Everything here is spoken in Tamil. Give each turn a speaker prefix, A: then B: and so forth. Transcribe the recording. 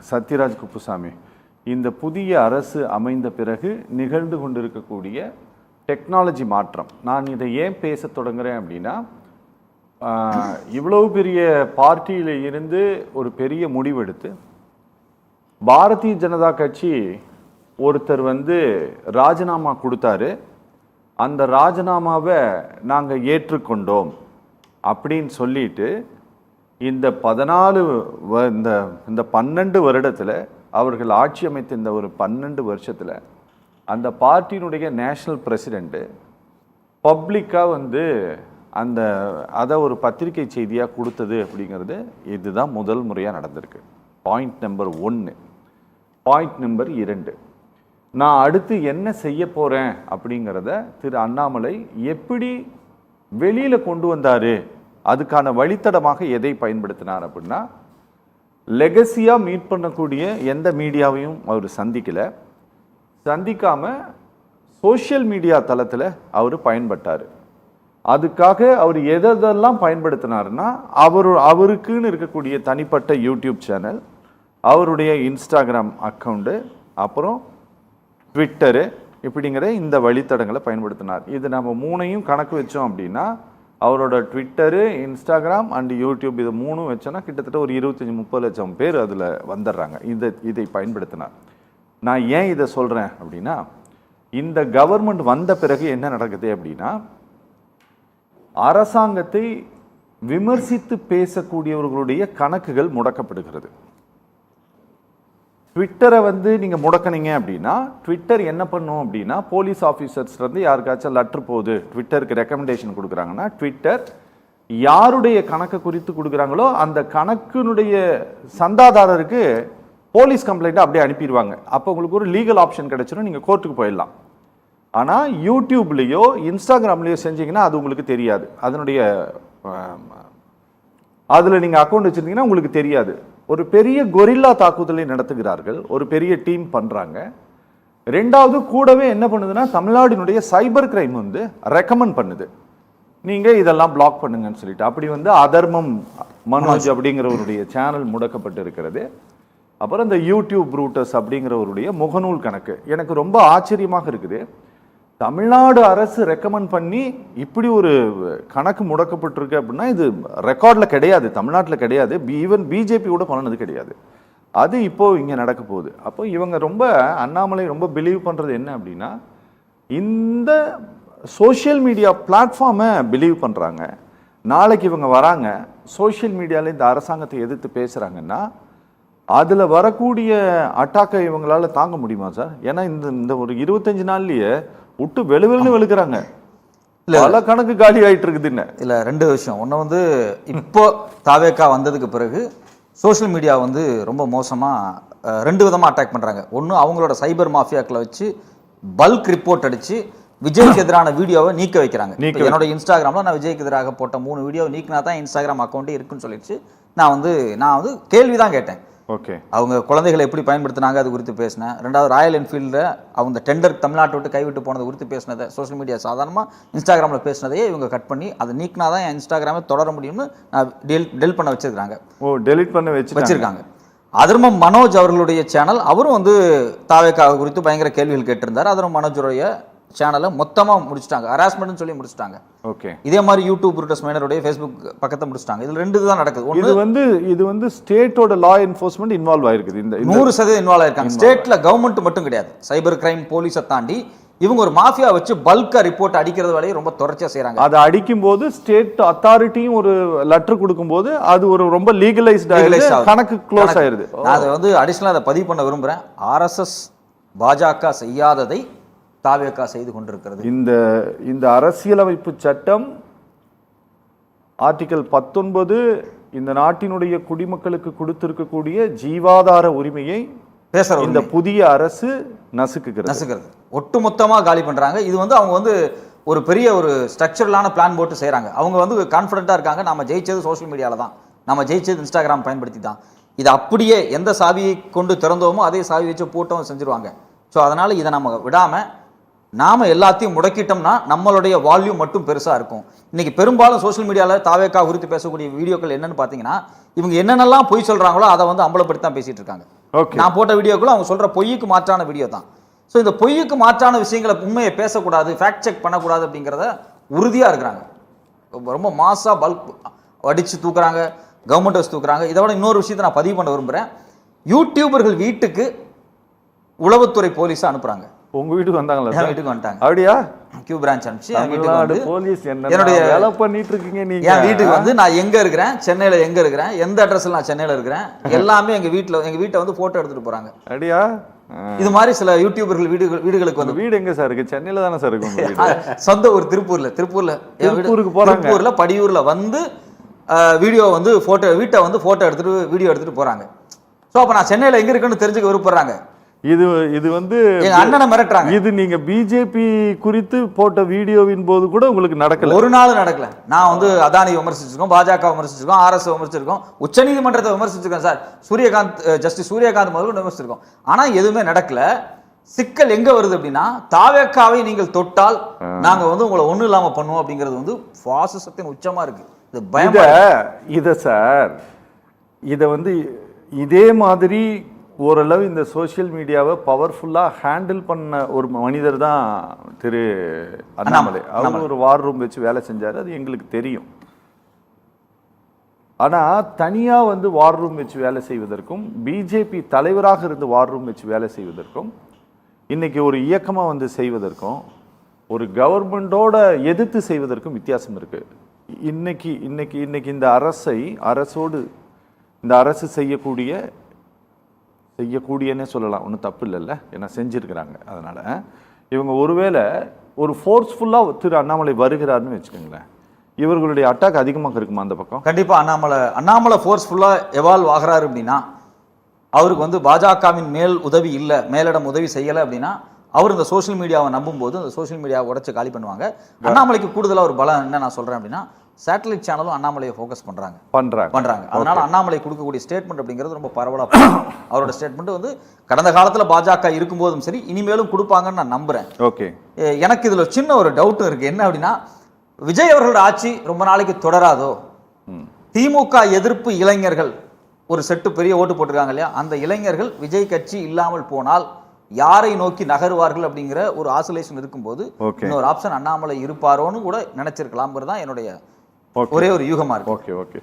A: சத்யராஜ் குப்புசாமி, இந்த புதிய அரசு அமைந்த பிறகு நிகழ்ந்து கொண்டிருக்கக்கூடிய டெக்னாலஜி மாற்றம். நான் இதை ஏன் பேச தொடங்குறேன் அப்படின்னா, இவ்வளவு பெரிய பார்ட்டியில் இருந்து ஒரு பெரிய முடிவெடுத்து பாரதிய ஜனதா கட்சி ஒருத்தர் ராஜினாமா கொடுத்தாரு. அந்த ராஜினாமாவை நாங்கள் ஏற்றுக்கொண்டோம் அப்படின்னு சொல்லிட்டு இந்த 12 வருடத்தில் அவர்கள் ஆட்சி அமைத்த இந்த ஒரு 12 வருஷத்தில் அந்த பார்ட்டியினுடைய நேஷனல் பிரசிடெண்ட்டு பப்ளிக்காக அதை ஒரு பத்திரிகை செய்தியாக கொடுத்தது அப்படிங்கிறது இதுதான் முதல் முறையாக நடந்திருக்கு. Point number 1. பாயிண்ட் நம்பர் 2, நான் அடுத்து என்ன செய்ய போகிறேன் அப்படிங்கிறத திரு அண்ணாமலை எப்படி வெளியில் கொண்டு வந்தார், அதுக்கான வழித்தடமாக எதை பயன்படுத்தினார் அப்படின்னா, லெகசியாக மீட் பண்ணக்கூடிய எந்த மீடியாவையும் அவர் சந்திக்காமல் சோஷியல் மீடியா தளத்தில் அவர் பயன்பட்டார். அதுக்காக அவர் எதெல்லாம் பயன்படுத்தினார்னா, அவருக்குன்னு இருக்கக்கூடிய தனிப்பட்ட யூடியூப் சேனல், அவருடைய இன்ஸ்டாகிராம் அக்கௌண்ட்டு, அப்புறம் ட்விட்டரு, இப்படிங்கிற இந்த வழித்தடங்களை பயன்படுத்தினார். இது நம்ம 3ஐயும் கணக்கு வச்சோம் அப்படின்னா, அவரோட ட்விட்டரு, இன்ஸ்டாகிராம் அண்ட் யூடியூப், இது 3 வச்சோன்னா கிட்டத்தட்ட ஒரு 25-30 லட்சம் பேர் அதில் வந்துடுறாங்க. இதை பயன்படுத்தினார். நான் ஏன் இதை சொல்கிறேன் அப்படின்னா, இந்த கவர்மெண்ட் வந்த பிறகு என்ன நடக்குது அப்படின்னா, அரசாங்கத்தை விமர்சித்து பேசக்கூடியவர்களுடைய கணக்குகள் முடக்கப்படுகிறது. ட்விட்டரை நீங்கள் முடக்கினீங்க அப்படின்னா, ட்விட்டர் என்ன பண்ணும் அப்படின்னா, போலீஸ் ஆஃபீஸர்ஸ்லேருந்து யாருக்காச்சும் லெட்ரு போகுது, ட்விட்டருக்கு ரெக்கமெண்டேஷன் கொடுக்குறாங்கன்னா, ட்விட்டர் யாருடைய கணக்கை குறித்து கொடுக்குறாங்களோ அந்த கணக்கினுடைய சந்தாதாரருக்கு போலீஸ் கம்ப்ளைண்ட்டை அப்படியே அனுப்பிடுவாங்க. அப்போ உங்களுக்கு ஒரு லீகல் ஆப்ஷன் கிடைச்சிடும், நீங்கள் கோர்ட்டுக்கு போயிடலாம். ஆனால் யூடியூப்லேயோ இன்ஸ்டாகிராம்லேயோ செஞ்சீங்கன்னா அது உங்களுக்கு தெரியாது. அதில் நீங்கள் அக்கௌண்ட் வச்சுருந்தீங்கன்னா உங்களுக்கு தெரியாது. ஒரு பெரிய கொரில்லா தாக்குதலை நடத்துகிறார்கள், ஒரு பெரிய டீம் பண்ணுறாங்க. ரெண்டாவது கூடவே என்ன பண்ணுதுன்னா, தமிழ்நாட்டினுடைய சைபர் கிரைம் ரெக்கமெண்ட் பண்ணுது, நீங்கள் இதெல்லாம் பிளாக் பண்ணுங்கன்னு சொல்லிட்டு. அப்படி அதர்மம் மனோஜ் அப்படிங்கிறவருடைய சேனல் முடக்கப்பட்டு இருக்கிறது. அப்புறம் இந்த யூடியூப் ரூட்டர்ஸ் அப்படிங்கிறவருடைய முகநூல் கணக்கு. எனக்கு ரொம்ப ஆச்சரியமாக இருக்குது, தமிழ்நாடு அரசு ரெக்கமெண்ட் பண்ணி இப்படி ஒரு கணக்கு முடக்கப்பட்டிருக்கு அப்படின்னா, இது ரெக்கார்டில் கிடையாது, தமிழ்நாட்டில் கிடையாது, ஈவன் பிஜேபி கூட பண்ணினது கிடையாது. அது இப்போது இங்கே நடக்க போகுது. அப்போ இவங்க அண்ணாமலை ரொம்ப பிலீவ் பண்ணுறது என்ன அப்படின்னா, இந்த சோஷியல் மீடியா பிளாட்ஃபார்மை பிலீவ் பண்ணுறாங்க. நாளைக்கு இவங்க வராங்க, சோஷியல் மீடியாவில் இந்த அரசாங்கத்தை எதிர்த்து பேசுகிறாங்கன்னா, அதில் வரக்கூடிய அட்டாக்கை இவங்களால தாங்க முடியுமா சார்? ஏன்னா இந்த ஒரு 25 நாள்லேயே விட்டு வெளுவெலுன்னு வெளுக்கிறாங்க. பல கணக்கு காலி ஆகிட்டு இருக்குதுன்னு.
B: இல்லை, 2 விஷயம். ஒன்று இப்போ தாவேக்கா வந்ததுக்கு பிறகு சோஷியல் மீடியா ரொம்ப மோசமாக 2 விதமாக அட்டாக் பண்ணுறாங்க. ஒன்று, அவங்களோட சைபர் மாஃபியாக்களை வச்சு பல்க் ரிப்போர்ட் அடித்து விஜய்க்கு எதிரான வீடியோவை நீக்க வைக்கிறாங்க. என்னோட இன்ஸ்டாகிராமில் நான் விஜய்க்கு எதிராக போட்ட 3 வீடியோவை நீக்கினா தான் இன்ஸ்டாகிராம் அக்கௌண்ட்டே இருக்குன்னு சொல்லிடுச்சு. நான் கேள்வி தான் கேட்டேன்.
A: ஓகே,
B: அவங்க குழந்தைகளை எப்படி பயன்படுத்தினாங்க அது குறித்து பேசினேன். 2வது, ராயல் என்ஃபீல்டில் அவங்க டெண்டர் தமிழ்நாட்டை விட்டு கைவிட்டு போனது குறித்து பேசினதை சோஷியல் மீடியா சாதாரணமாக இன்ஸ்டாகிராமில் பேசினதையே இவங்க கட் பண்ணி அதை நீக்கினா தான் என் இன்ஸ்டாகிராமே தொடர முடியும்னு டெலிட் பண்ண வச்சிருக்காங்க.
A: டெலிட் பண்ண வச்சிருக்காங்க.
B: அதர்மம் மனோஜ் அவர்களுடைய சேனல், அவரும் தாவேக்கா குறித்து பயங்கர கேள்விகள் கேட்டிருந்தார். அதர்மம் மனோஜுடைய சேனலை மொத்தமாக முடிச்சிட்டாங்க, ஹராஸ்மெண்ட்னு சொல்லி முடிச்சிட்டாங்க.
A: ஓகே,
B: இதே மாதிரி யூடியூப் ரூட்டர்ஸ் மைனருடைய ஃபேஸ்புக் பக்கத்தை முடிச்சிட்டாங்க. இதில் 2 தான் நடக்குது.
A: இது ஸ்டேட்டோட லா என்ஃபோர்ஸ்மெண்ட் இன்வால்வ் ஆயிருக்குது. இந்த
B: 100% இன்வால்வ் ஆயிருக்காங்க. ஸ்டேட்ல கவர்மெண்ட் மட்டும் கிடையாது, சைபர் கிரைம் போலீஸை தாண்டி இவங்க ஒரு மாஃபியா வச்சு பல்கா ரிப்போர்ட் அடிக்கிறது வேலையை ரொம்ப தொடர்ச்சியாக செய்யறாங்க.
A: அதை அடிக்கும் போது ஸ்டேட் அத்தாரிட்டியும் ஒரு லெட்டர் கொடுக்கும் போது அது ஒரு ரொம்ப லீகலைஸ்டு கணக்கு க்ளோஸ் ஆயிருது.
B: அதை அடிஷனலாக அதை பதிவு பண்ண விரும்புகிறேன். RSS பாஜக செய்யாததை தாவேக்கா செய்து கொண்டிருக்கிறது.
A: இந்த அரசியலமைப்பு சட்டம் ஆர்டிகல் 19 இந்த நாட்டினுடைய குடிமக்களுக்கு கொடுத்திருக்கக்கூடிய ஜீவாதார உரிமையை இந்த புதிய அரசு நசுக்குகிறது.
B: ஒட்டுமொத்தமாக காலி பண்றாங்க. இது அவங்க ஒரு பெரிய ஒரு ஸ்ட்ரக்சரலான பிளான் போட்டு செய்யறாங்க. அவங்க கான்ஃபிடென்ட்டா இருக்காங்க, நம்ம ஜெயிச்சது சோஷியல் மீடியால தான், நம்ம ஜெயிச்சது இன்ஸ்டாகிராம் பயன்படுத்தி தான். இது அப்படியே எந்த சாவியை கொண்டு திறந்தோமோ அதே சாவி வச்சு போட்டோம் செஞ்சிருவாங்க. ஸோ அதனால இதை நம்ம விடாம நாம எல்லாத்தையும் முடக்கிட்டோம்னா நம்மளுடைய வால்யூம் மட்டும் பெருசா இருக்கும். இன்னைக்கு பெரும்பாலும் சோஷியல் மீடியால தாவேக்கா குறித்து பேசக்கூடிய வீடியோக்கள் என்னன்னு பாத்தீங்கன்னா, இவங்க என்னென்னலாம் பொய் சொல்றாங்களோ அதை வந்து அம்பலப்படுத்தி தான் பேசிட்டு இருக்காங்க. நான் போட்ட வீடியோக்கள் அவங்க சொல்ற பொய்யுக்கு மாற்றான வீடியோ தான். ஸோ இந்த பொய்யுக்கு மாற்றான விஷயங்களை உண்மையை பேசக்கூடாது, ஃபேக்ட் செக் பண்ணக்கூடாது அப்படிங்கிறத உறுதியா இருக்கிறாங்க. ரொம்ப மாசா பல்க் அடிச்சு தூக்குறாங்க, கவர்மெண்ட் வச்சு தூக்குறாங்க. இதை விட இன்னொரு விஷயத்தை நான் பதிவு பண்ண விரும்புறேன். யூடியூபர்கள் வீட்டுக்கு உளவுத்துறை போலீஸ் அனுப்புறாங்க.
A: உங்க வீட்டுக்கு வந்தாங்களா?
B: என் வீட்டுக்கு வந்துட்டாங்க.
A: அப்படியா?
B: கியூ பிரான்ச் அனுப்பிச்சு என் வீட்டுக்கு வந்து
A: போலீஸ் என்னுடைய வேலை பண்ணிட்டு இருக்கீங்க நீங்க.
B: என் வீட்டுக்கு வந்து நான் எங்க இருக்கிறேன், சென்னையில எங்க இருக்கிறேன், எந்த அட்ரஸ்ல நான் சென்னையில இருக்கிறேன், எல்லாமே எங்க வீட்டை வந்து போட்டோ எடுத்துட்டு போறாங்க.
A: அப்படியா?
B: இது மாதிரி சில யூடியூபர்கள் வீடுகளுக்கு வந்து.
A: வீடு எங்க சார் இருக்கு? சென்னையில தானே சார் இருக்கு.
B: சொந்த ஊர் திருப்பூர்ல
A: திருப்பூருக்கு போறாங்க.
B: திருப்பூர்ல படியூர்ல வந்து வீடியோ வந்து வீட்டை வந்து போட்டோ எடுத்துட்டு வீடியோ எடுத்துட்டு போறாங்க. ஸோ அப்ப நான் சென்னையில எங்க இருக்குன்னு தெரிஞ்சுக்க விருப்பப்படுறாங்க.
A: இது வந்து
B: எங்க அண்ணனை மிரட்டுறாங்க.
A: இது நீங்க பிஜேபி குறித்து போட்ட வீடியோவின் போது கூட உங்களுக்கு நடக்கல?
B: ஒரு நாள் நடக்கல. நான் வந்து அதானி விமர்சிச்சிருக்கோம், பாஜக விமர்சிச்சிருக்கோம், RS விமர்சிச்சிருக்கோம், உச்சநீதிமன்றத்தை விமர்சிச்சிருக்கோம் சார், ஜஸ்டிஸ் சூரியகாந்த் முதல்ல விமர்சிச்சிருக்கோம். ஆனா எதுவுமே நடக்கல. சிக்கல் எங்க வருது அப்படின்னா, தாவேக்காவை நீங்கள் தொட்டால் நாங்க வந்து உங்களை ஒண்ணும் இல்லாம பண்ணுவோம் அப்படிங்கிறது வந்து பாசிசத்தின் உச்சமா இருக்கு. இது பயமா
A: இத சார், இத வந்து இதே மாதிரி ஓரளவு இந்த சோஷியல் மீடியாவை பவர்ஃபுல்லா ஹேண்டில் பண்ண ஒரு மனிதர் தான் திரு அண்ணாமலை. அவர் ஒரு வார் ரூம் வச்சு வேலை செஞ்சாரு, அது எங்களுக்கு தெரியும். ஆனா தனியா வந்து வார் ரூம் வச்சு வேலை செய்வதற்கும், பிஜேபி தலைவராக இருந்து வார் ரூம் வச்சு வேலை செய்வதற்கும், இன்னைக்கு ஒரு இயக்கமா வந்து செய்வதற்கும், ஒரு கவர்மெண்டோட எதிர்த்து செய்வதற்கும் வித்தியாசம் இருக்கு. இன்னைக்கு இந்த அரசோடு இந்த அரசு செய்யக்கூடியன்னே சொல்லலாம், ஒன்றும் தப்பு இல்லைல்ல, ஏன்னா செஞ்சுருக்கிறாங்க. அதனால் இவங்க ஒருவேளை ஒரு ஃபோர்ஸ்ஃபுல்லாக திரு அண்ணாமலை வருகிறாருன்னு வச்சுக்கோங்களேன், இவர்களுடைய அட்டாக் அதிகமாக இருக்குமா அந்த பக்கம்?
B: கண்டிப்பாக அண்ணாமலை ஃபோர்ஸ்ஃபுல்லாக எவால்வ் ஆகிறாரு அப்படின்னா, அவருக்கு வந்து பாஜகவின் மேலிடம் உதவி செய்யலை அப்படின்னா, அவர் இந்த சோஷியல் மீடியாவை நம்பும்போது அந்த சோஷியல் மீடியாவை உடச்சு காலி பண்ணுவாங்க. அண்ணாமலைக்கு கூடுதலாக ஒரு பலம் என்ன நான் சொல்கிறேன் அப்படின்னா, சேட்டலைட் சேனலும் அண்ணாமலையை ஃபோக்கஸ் பண்றாங்க. அதனால அண்ணாமலை கொடுக்கக்கூடிய ஸ்டேட்மெண்ட் அப்படிங்கிறது ரொம்ப பரவலாக அவரோட ஸ்டேட்மெண்ட் வந்து கடந்த காலத்துல பாஜக இருக்கும்போதும் சரி, இனிமேலும் கொடுப்பாங்கன்னு நான் நம்புறேன்.
A: ஓகே,
B: எனக்கு இதுல சின்ன ஒரு டவுட்டும் இருக்கு. என்ன அப்படின்னா, விஜய் அவர்களோட ஆட்சி ரொம்ப நாளைக்கு தொடராதோ, திமுக எதிர்ப்பு இளைஞர்கள் ஒரு செட்டு பெரிய ஓட்டு போட்டிருக்காங்க இல்லையா, அந்த இளைஞர்கள் விஜய் கட்சி இல்லாமல் போனால் யாரை நோக்கி நகருவார்கள் அப்படிங்கிற ஒரு ஆசோலேஷன் இருக்கும்போது இன்னொரு ஆப்ஷன் அண்ணாமலை இருப்பாரோன்னு கூட நினைச்சிருக்கலாம்ங்கிறது தான் என்னுடைய ஒரே ஒரு யூகமா இருக்கு.
A: ஓகே.